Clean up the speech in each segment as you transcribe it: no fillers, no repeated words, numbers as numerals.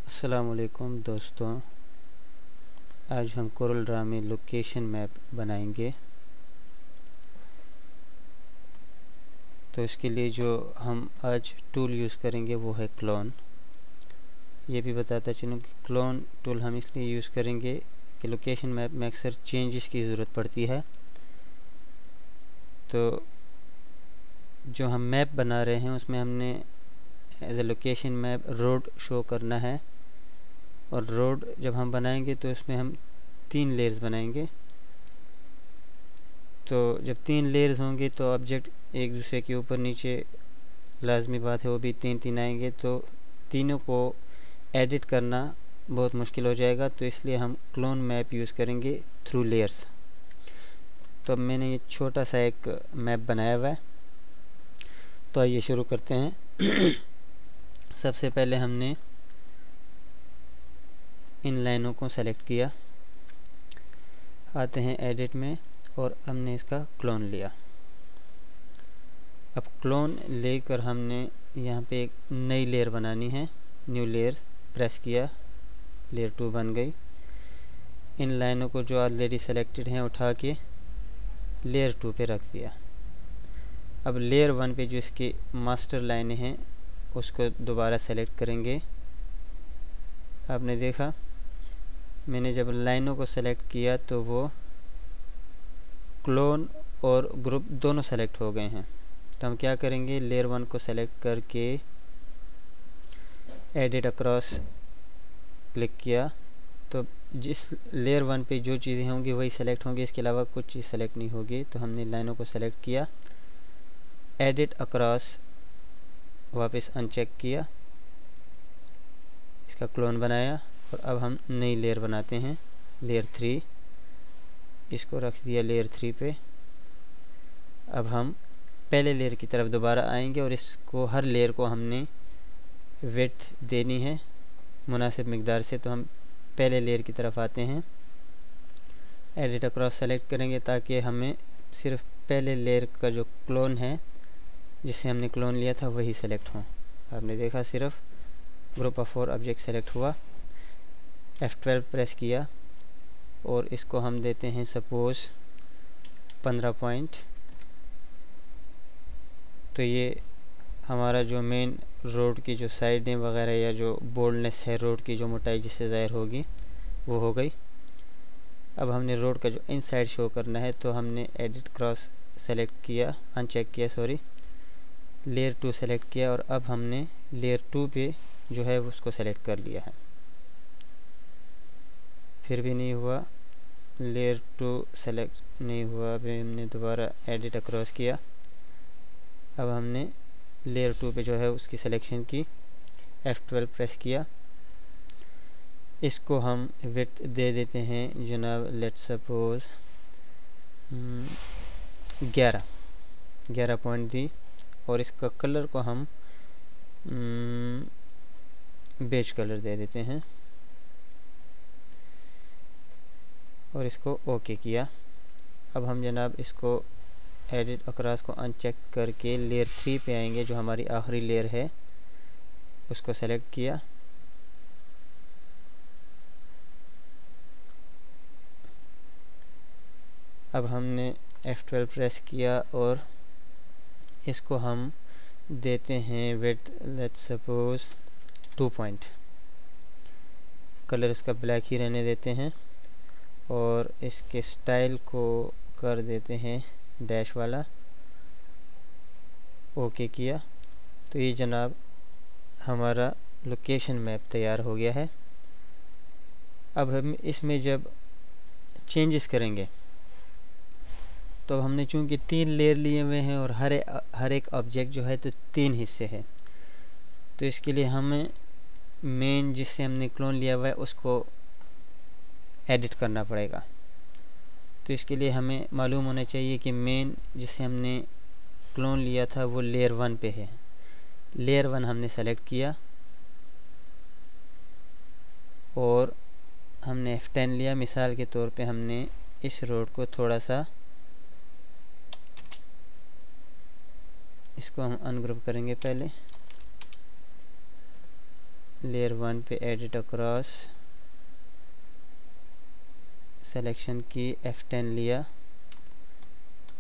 अस्सलामुअलैकुम दोस्तों, आज हम कोरल ड्रा में लोकेशन मैप बनाएंगे। तो इसके लिए जो हम आज टूल यूज़ करेंगे वो है क्लोन। ये भी बताता चलूँ कि क्लोन टूल हम इसलिए यूज़ करेंगे कि लोकेशन मैप में अक्सर चेंजेस की ज़रूरत पड़ती है। तो जो हम मैप बना रहे हैं उसमें हमने as a location map road show करना है, और रोड जब हम बनाएंगे तो इसमें हम 3 लेयर्स बनाएंगे। तो जब 3 लेयर्स होंगे तो ऑब्जेक्ट एक दूसरे के ऊपर नीचे लाजमी बात है वो भी 3 आएंगे, तो तीनों को एडिट करना बहुत मुश्किल हो जाएगा। तो इसलिए हम क्लोन मैप यूज़ करेंगे थ्रू लेयर्स। तो अब मैंने ये छोटा सा एक मैप बनाया हुआ है, तो आइए शुरू करते हैं। सबसे पहले हमने इन लाइनों को सेलेक्ट किया, आते हैं एडिट में और हमने इसका क्लोन लिया। अब क्लोन लेकर हमने यहाँ पे एक नई लेयर बनानी है। न्यू लेयर प्रेस किया, लेयर 2 बन गई। इन लाइनों को जो ऑलरेडी सेलेक्टेड हैं उठा के लेयर 2 पे रख दिया। अब लेयर 1 पे जो इसकी मास्टर लाइनें हैं उसको दोबारा सेलेक्ट करेंगे। आपने देखा मैंने जब लाइनों को सेलेक्ट किया तो वो क्लोन और ग्रुप दोनों सेलेक्ट हो गए हैं। तो हम क्या करेंगे, लेयर 1 को सेलेक्ट करके एडिट अक्रॉस क्लिक किया, तो जिस लेयर 1 पे जो चीज़ें होंगी वही सेलेक्ट होंगी, इसके अलावा कुछ चीज़ सेलेक्ट नहीं होगी। तो हमने लाइनों को सेलेक्ट किया, एडिट अक्रॉस वापस अनचेक किया, इसका क्लोन बनाया, और अब हम नई लेयर बनाते हैं लेयर 3। इसको रख दिया लेयर 3 पे। अब हम पहले लेयर की तरफ दोबारा आएंगे और इसको हर लेयर को हमने विड्थ देनी है मुनासिब मिकदार से। तो हम पहले लेयर की तरफ आते हैं, एडिट अक्रॉस सेलेक्ट करेंगे ताकि हमें सिर्फ पहले लेयर का जो क्लोन है जिससे हमने क्लोन लिया था वही सेलेक्ट हो। आपने देखा सिर्फ ग्रुप ऑफ 4 ऑब्जेक्ट सेलेक्ट हुआ। F12 प्रेस किया और इसको हम देते हैं सपोज 15 पॉइंट। तो ये हमारा जो मेन रोड की जो साइडें वगैरह या जो बोल्डनेस है रोड की जो मोटाई जिससे ज़ाहिर होगी वो हो गई। अब हमने रोड का जो इनसाइड शो करना है तो हमने एडिट क्रॉस सेलेक्ट किया, अनचेक किया सॉरी, लेयर 2 सेलेक्ट किया, और अब हमने लेयर 2 पे जो है उसको सेलेक्ट कर लिया है। फिर भी नहीं हुआ, लेयर 2 सेलेक्ट नहीं हुआ, अभी हमने दोबारा एडिट अक्रॉस किया। अब हमने लेयर 2 पे जो है उसकी सिलेक्शन की, F12 प्रेस किया, इसको हम विड्थ दे देते हैं जनाब, लेट सपोज 11 पॉइंट दी, और इसका कलर को हम बेज कलर दे देते हैं और इसको ओके किया। अब हम जनाब इसको एडिट अक्रॉस को अनचेक करके लेयर 3 पे आएंगे, जो हमारी आखिरी लेयर है, उसको सेलेक्ट किया। अब हमने F12 प्रेस किया और इसको हम देते हैं width let's suppose 2 point. Colour इसका ब्लैक ही रहने देते हैं और इसके स्टाइल को कर देते हैं डैश वाला, ओके किया। तो ये जनाब हमारा लोकेशन मैप तैयार हो गया है। अब हम इसमें जब चेंजेस करेंगे तो हमने चूंकि 3 लेयर लिए हुए हैं और हर एक ऑब्जेक्ट जो है तो 3 हिस्से हैं, तो इसके लिए हमें मेन जिससे हमने क्लोन लिया हुआ है उसको एडिट करना पड़ेगा। तो इसके लिए हमें मालूम होना चाहिए कि मेन जिससे हमने क्लोन लिया था वो लेयर 1 पे है। लेयर 1 हमने सेलेक्ट किया और हमने F10 लिया। मिसाल के तौर पे हमने इस रोड को थोड़ा सा, इसको हम अनग्रुप करेंगे पहले, लेयर 1 पे एडिट अक्रॉस, सिलेक्शन की F10 लिया,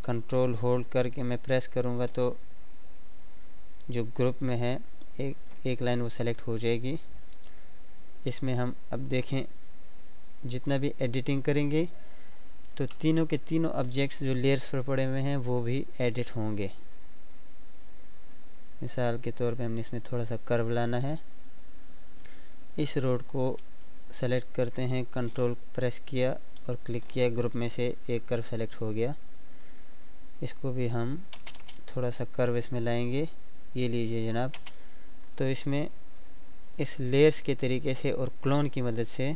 कंट्रोल होल्ड करके मैं प्रेस करूँगा तो जो ग्रुप में है एक लाइन वो सेलेक्ट हो जाएगी। इसमें हम अब देखें जितना भी एडिटिंग करेंगे तो तीनों के तीनों ऑब्जेक्ट्स जो लेयर्स पर पड़े हुए हैं वो भी एडिट होंगे। मिसाल के तौर पे हमने इसमें थोड़ा सा कर्व लाना है। इस रोड को सेलेक्ट करते हैं, कंट्रोल प्रेस किया और क्लिक किया, ग्रुप में से एक कर्व सेलेक्ट हो गया। इसको भी हम थोड़ा सा कर्व इसमें लाएंगे, ये लीजिए जनाब। तो इसमें इस लेयर्स के तरीके से और क्लोन की मदद से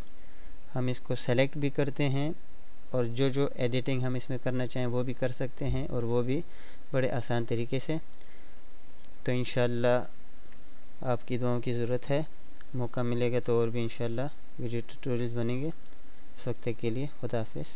हम इसको सेलेक्ट भी करते हैं और जो जो एडिटिंग हम इसमें करना चाहें वो भी कर सकते हैं, और वो भी बड़े आसान तरीके से। तो इंशाल्लाह आपकी दुआओं की ज़रूरत है। मौका मिलेगा तो और भी इंशाल्लाह वीडियो ट्यूटोरियल्स बनेंगे। उस वक्त के लिए खुदा हाफिज़।